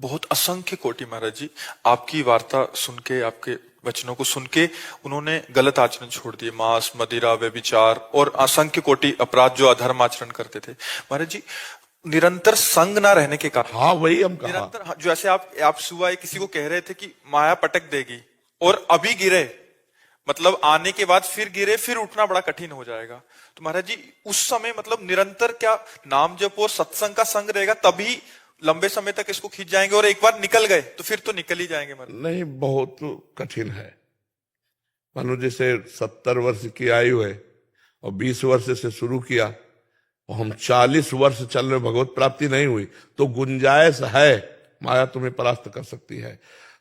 बहुत असंख्य कोटि महाराज जी, आपकी वार्ता सुन के, आपके वचनों को सुन के उन्होंने गलत आचरण छोड़ दिए, मांस, मदिरा, व्यभिचार और असंख्य कोटि अपराध जो अधर्म आचरण करते थे महाराज जी। निरंतर संग ना रहने के कारण, हाँ वही हम कहा, निरंतर जैसे आप सुबह किसी को कह रहे थे कि माया पटक देगी और अभी गिरे, मतलब आने के बाद फिर गिरे, फिर उठना बड़ा कठिन हो जाएगा। तो महाराज जी उस समय मतलब निरंतर क्या नाम जप और सत्संग का संग रहेगा, तभी लंबे समय तक इसको खींच जाएंगे, और एक बार निकल गए तो फिर तो निकल ही जाएंगे महाराज। नहीं बहुत कठिन है। मानो जैसे 70 वर्ष की आयु है और 20 वर्ष से शुरू किया और हम 40 वर्ष चल रहे, भगवत प्राप्ति नहीं हुई, तो गुंजाइश है, माया तुम्हें परास्त कर सकती है।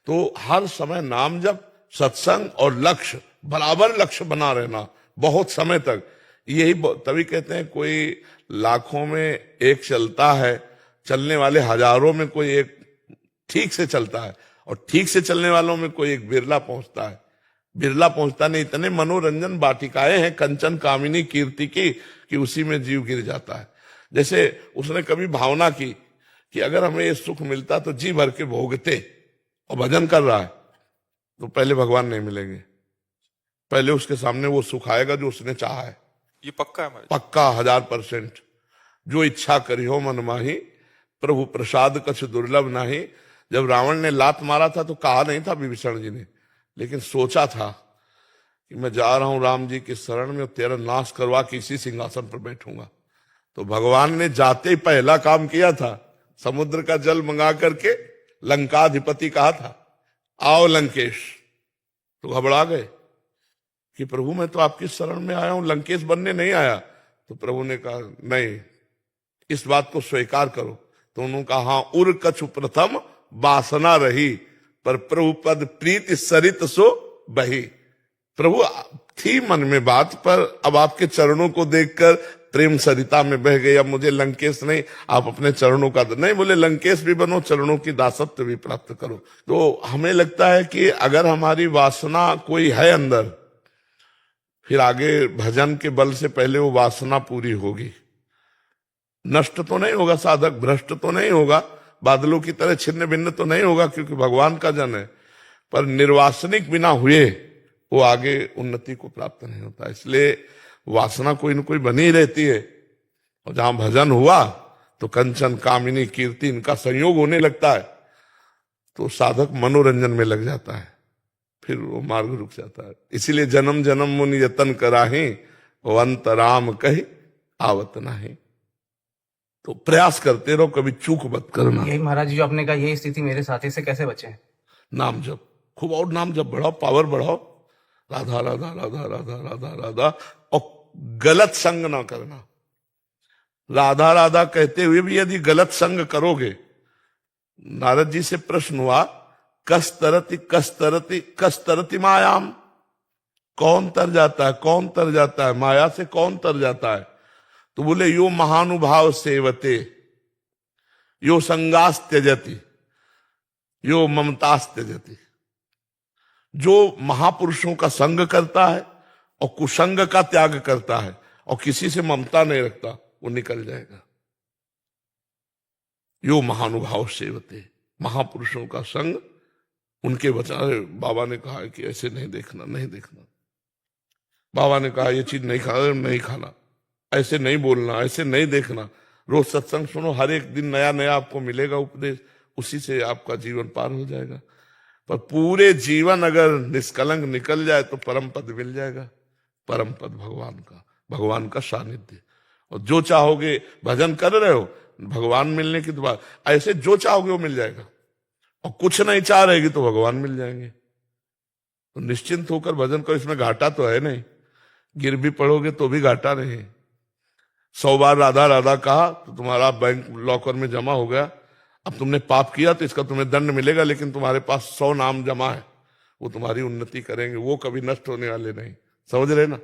तो हर समय नाम जप, सत्संग और लक्ष्य, बराबर लक्ष्य बना रहना बहुत समय तक, यही तभी कहते हैं कोई लाखों में एक चलता है, चलने वाले हजारों में कोई एक ठीक से चलता है, और ठीक से चलने वालों में कोई एक बिरला पहुंचता है। बिरला पहुंचता नहीं, इतने मनोरंजन वाटिकाएं हैं कंचन कामिनी कीर्ति की कि उसी में जीव गिर जाता है। जैसे उसने कभी भावना की कि अगर हमें ये सुख मिलता तो जी भर के भोगते, और भजन कर रहा है तो पहले भगवान नहीं मिलेंगे, पहले उसके सामने वो सुख आएगा जो उसने चाहा है। ये पक्का है महाराज, पक्का 1000%। जो इच्छा करी हो मन माही, प्रभु प्रसाद कछ दुर्लभ नहीं। जब रावण ने लात मारा था तो कहा नहीं था विभीषण जी ने, लेकिन सोचा था कि मैं जा रहा हूं राम जी की शरण में, तेरा नाश करवा के इसी सिंहासन पर बैठूंगा। तो भगवान ने जाते ही पहला काम किया था, समुद्र का जल मंगा करके लंकाधिपति कहा था आओ लंकेश। तो घबरा गए कि प्रभु मैं तो आपकी शरण में आया हूं, लंकेश बनने नहीं आया। तो प्रभु ने कहा नहीं, इस बात को स्वीकार करो। तो उन्होंने कहा हाँ, उर कछु प्रथम वासना रही, पर प्रभु पद प्रीति सरित सो बही। प्रभु थी मन में बात, पर अब आपके चरणों को देखकर प्रेम सरिता में बह गई। अब मुझे लंकेश नहीं, आप अपने चरणों का नहीं, बोले लंकेश भी बनो, चरणों की दासत्व भी प्राप्त करो। तो हमें लगता है कि अगर हमारी वासना कोई है अंदर, फिर आगे भजन के बल से पहले वो वासना पूरी होगी। नष्ट तो नहीं होगा साधक, भ्रष्ट तो नहीं होगा, बादलों की तरह छिन्न भिन्न तो नहीं होगा, क्योंकि भगवान का जन है, पर निर्वासनिक बिना हुए वो आगे उन्नति को प्राप्त नहीं होता। इसलिए वासना कोई न कोई बनी ही रहती है, और जहां भजन हुआ तो कंचन कामिनी कीर्ति इनका संयोग होने लगता है, तो साधक मनोरंजन में लग जाता है, फिर वो मार्ग रुक जाता है। इसीलिए जन्म जन्म मुनि यतन कराही, वो अंत राम कही आवत नहीं। तो प्रयास करते रहो, कभी चूक मत करना। यही महाराज जी जो आपने कहा, यही स्थिति मेरे साथी से कैसे बचे? नाम जप खूब, और नाम जप बढ़ाओ, पावर बढ़ाओ, राधा राधा राधा राधा राधा राधा, और गलत संग ना करना। राधा राधा कहते हुए भी यदि गलत संग करोगे, नारद जी से प्रश्न हुआ कस तरति कस तरति कस तरति मायाम, कौन तर जाता है, कौन तर जाता है, माया से कौन तर जाता है? तो बोले यो महानुभाव सेवते, यो संगास त्यजति, यो ममतास त्यजति। जो महापुरुषों का संग करता है और कुसंग का त्याग करता है और किसी से ममता नहीं रखता, वो निकल जाएगा। यो महानुभाव सेवते, महापुरुषों का संग, उनके वचन। बाबा ने कहा कि ऐसे नहीं देखना, नहीं देखना। बाबा ने कहा ये चीज नहीं खाना, नहीं खाना, ऐसे नहीं बोलना, ऐसे नहीं देखना। रोज सत्संग सुनो, हर एक दिन नया नया आपको मिलेगा उपदेश, उसी से आपका जीवन पार हो जाएगा। पर पूरे जीवन अगर निष्कलंक निकल जाए तो परम पद मिल जाएगा, परम पद भगवान का, भगवान का सानिध्य। और जो चाहोगे, भजन कर रहे हो, भगवान मिलने की तो बात, ऐसे जो चाहोगे वो मिल जाएगा, और कुछ नहीं चाह रहेगी तो भगवान मिल जाएंगे। तो निश्चिंत होकर भजन करो, इसमें घाटा तो है नहीं, गिर भी पड़ोगे तो भी घाटा नहीं। 100 बार राधा राधा कहा तो तुम्हारा बैंक लॉकर में जमा हो गया। अब तुमने पाप किया तो इसका तुम्हें दंड मिलेगा, लेकिन तुम्हारे पास 100 नाम जमा है, वो तुम्हारी उन्नति करेंगे, वो कभी नष्ट होने वाले नहीं। समझ रहे ना?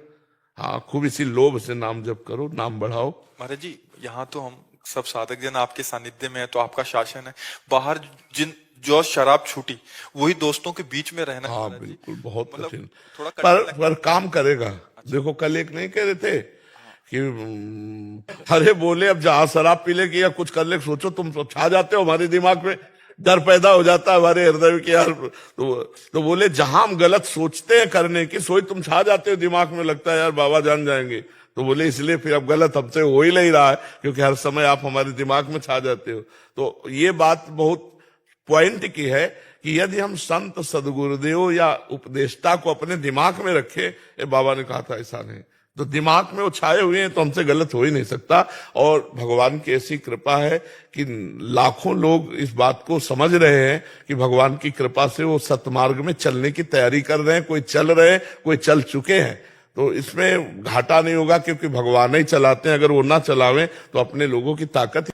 हाँ, खूब इसी लोभ से नाम जप करो, नाम बढ़ाओ। महाराज जी यहाँ तो हम सब साधक जन आपके सानिध्य में है, तो आपका शासन है। बाहर जो शराब छूटी, वही दोस्तों के बीच में रहना। हाँ बिल्कुल, बहुत मतलब कठिन, थोड़ा पर काम करेगा। देखो कल एक नहीं कह रहे थे कि अरे बोले अब जहां शराब पी ले कि या कुछ कर ले, सोचो तुम छा जाते हो हमारे दिमाग में, डर पैदा हो जाता है हमारे हृदय में कि यार, तो बोले जहां हम गलत सोचते हैं करने की, सोच तुम छा जाते हो दिमाग में, लगता है यार बाबा जान जाएंगे। तो बोले इसलिए फिर अब गलत हमसे हो ही नहीं रहा है, क्योंकि हर समय आप हमारे दिमाग में छा जाते हो। तो ये बात बहुत पॉइंट की है कि यदि हम संत सदगुरुदेव या उपदेष्टा को अपने दिमाग में रखे, ये बाबा ने कहा था ऐसा नहीं, तो दिमाग में वो छाए हुए हैं तो हमसे गलत हो ही नहीं सकता। और भगवान की ऐसी कृपा है कि लाखों लोग इस बात को समझ रहे हैं कि भगवान की कृपा से वो सतमार्ग में चलने की तैयारी कर रहे हैं, कोई चल रहे हैं, कोई चल चुके हैं। तो इसमें घाटा नहीं होगा, क्योंकि भगवान ही चलाते हैं, अगर वो ना चलावें तो अपने लोगों की ताकत